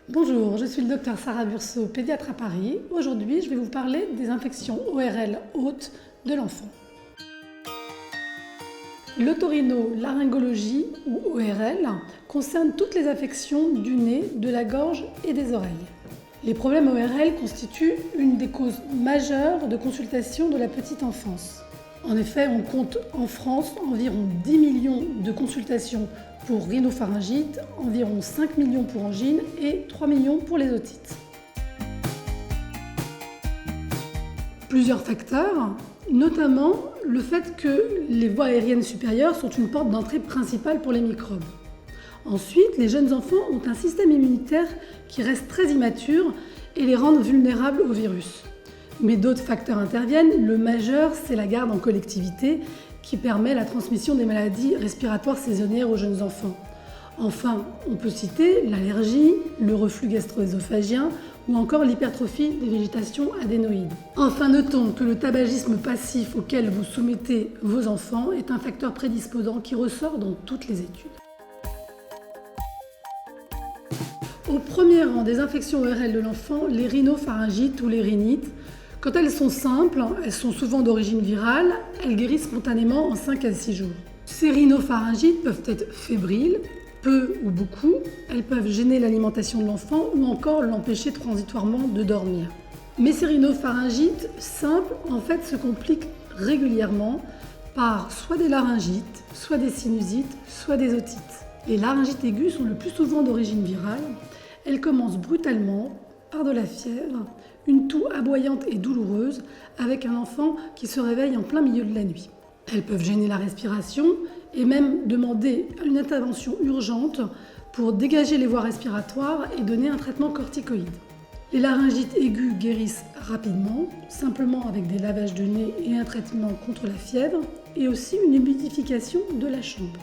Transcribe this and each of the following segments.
Bonjour, je suis le docteur Sarah Burceau, pédiatre à Paris. Aujourd'hui, je vais vous parler des infections ORL hautes de l'enfant. L'otorhinolaryngologie ou ORL concerne toutes les affections du nez, de la gorge et des oreilles. Les problèmes ORL constituent une des causes majeures de consultation de la petite enfance. En effet, on compte en France environ 10 millions de consultations pour rhinopharyngite, environ 5 millions pour angine et 3 millions pour les otites. Plusieurs facteurs, notamment le fait que les voies aériennes supérieures sont une porte d'entrée principale pour les microbes. Ensuite, les jeunes enfants ont un système immunitaire qui reste très immature et les rend vulnérables au virus. Mais d'autres facteurs interviennent. Le majeur, c'est la garde en collectivité qui permet la transmission des maladies respiratoires saisonnières aux jeunes enfants. Enfin, on peut citer l'allergie, le reflux gastro-œsophagien ou encore l'hypertrophie des végétations adénoïdes. Enfin, notons que le tabagisme passif auquel vous soumettez vos enfants est un facteur prédisposant qui ressort dans toutes les études. Au premier rang des infections ORL de l'enfant, les rhinopharyngites ou les rhinites. Quand elles sont simples, elles sont souvent d'origine virale, elles guérissent spontanément en 5 à 6 jours. Ces rhinopharyngites peuvent être fébriles, peu ou beaucoup, elles peuvent gêner l'alimentation de l'enfant ou encore l'empêcher transitoirement de dormir. Mais ces rhinopharyngites simples, en fait, se compliquent régulièrement par soit des laryngites, soit des sinusites, soit des otites. Les laryngites aiguës sont le plus souvent d'origine virale. Elles commencent brutalement par de la fièvre, une toux aboyante et douloureuse avec un enfant qui se réveille en plein milieu de la nuit. Elles peuvent gêner la respiration et même demander une intervention urgente pour dégager les voies respiratoires et donner un traitement corticoïde. Les laryngites aiguës guérissent rapidement, simplement avec des lavages de nez et un traitement contre la fièvre et aussi une humidification de la chambre.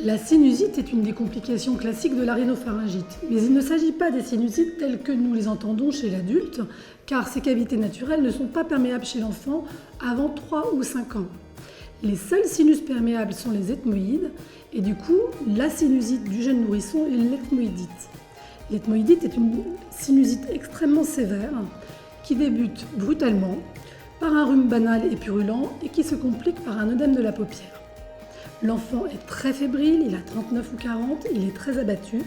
La sinusite est une des complications classiques de la rhinopharyngite, mais il ne s'agit pas des sinusites telles que nous les entendons chez l'adulte, car ces cavités naturelles ne sont pas perméables chez l'enfant avant 3 ou 5 ans. Les seuls sinus perméables sont les ethmoïdes, et du coup, la sinusite du jeune nourrisson est l'ethmoïdite. L'ethmoïdite est une sinusite extrêmement sévère qui débute brutalement par un rhume banal et purulent et qui se complique par un œdème de la paupière. L'enfant est très fébrile, il a 39 ou 40, il est très abattu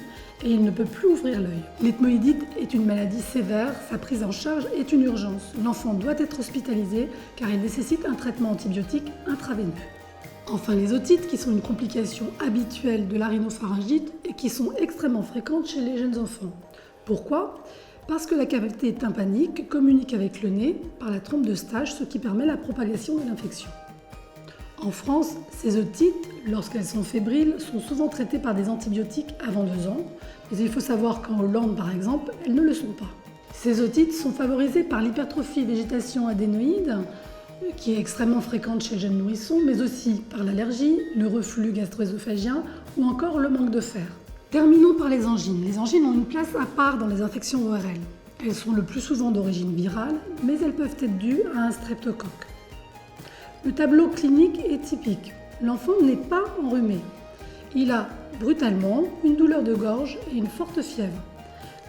et il ne peut plus ouvrir l'œil. L'ethmoïdite est une maladie sévère, sa prise en charge est une urgence. L'enfant doit être hospitalisé car il nécessite un traitement antibiotique intraveineux. Enfin, les otites qui sont une complication habituelle de la rhinopharyngite et qui sont extrêmement fréquentes chez les jeunes enfants. Pourquoi ? Parce que la cavité tympanique communique avec le nez par la trompe d'Eustache, ce qui permet la propagation de l'infection. En France, ces otites, lorsqu'elles sont fébriles, sont souvent traitées par des antibiotiques avant 2 ans, mais il faut savoir qu'en Hollande, par exemple, elles ne le sont pas. Ces otites sont favorisées par l'hypertrophie végétation adénoïde, qui est extrêmement fréquente chez le jeune nourrisson, mais aussi par l'allergie, le reflux gastro-œsophagien ou encore le manque de fer. Terminons par les angines. Les angines ont une place à part dans les infections ORL. Elles sont le plus souvent d'origine virale, mais elles peuvent être dues à un streptocoque. Le tableau clinique est typique. L'enfant n'est pas enrhumé. Il a brutalement une douleur de gorge et une forte fièvre.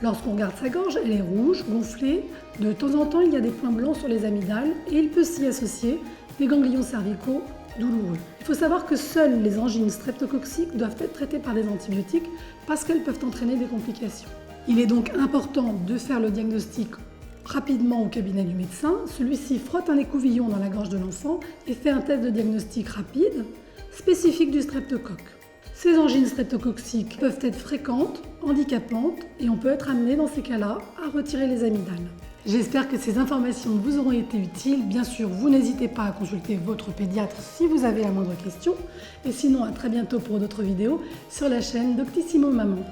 Lorsqu'on regarde sa gorge, elle est rouge, gonflée. De temps en temps, il y a des points blancs sur les amygdales et il peut s'y associer des ganglions cervicaux douloureux. Il faut savoir que seules les angines streptococciques doivent être traitées par des antibiotiques parce qu'elles peuvent entraîner des complications. Il est donc important de faire le diagnostic rapidement au cabinet du médecin. Celui-ci frotte un écouvillon dans la gorge de l'enfant et fait un test de diagnostic rapide, spécifique du streptocoque. Ces angines streptococciques peuvent être fréquentes, handicapantes et on peut être amené dans ces cas-là à retirer les amygdales. J'espère que ces informations vous auront été utiles. Bien sûr, vous n'hésitez pas à consulter votre pédiatre si vous avez la moindre question. Et sinon, à très bientôt pour d'autres vidéos sur la chaîne Doctissimo Maman.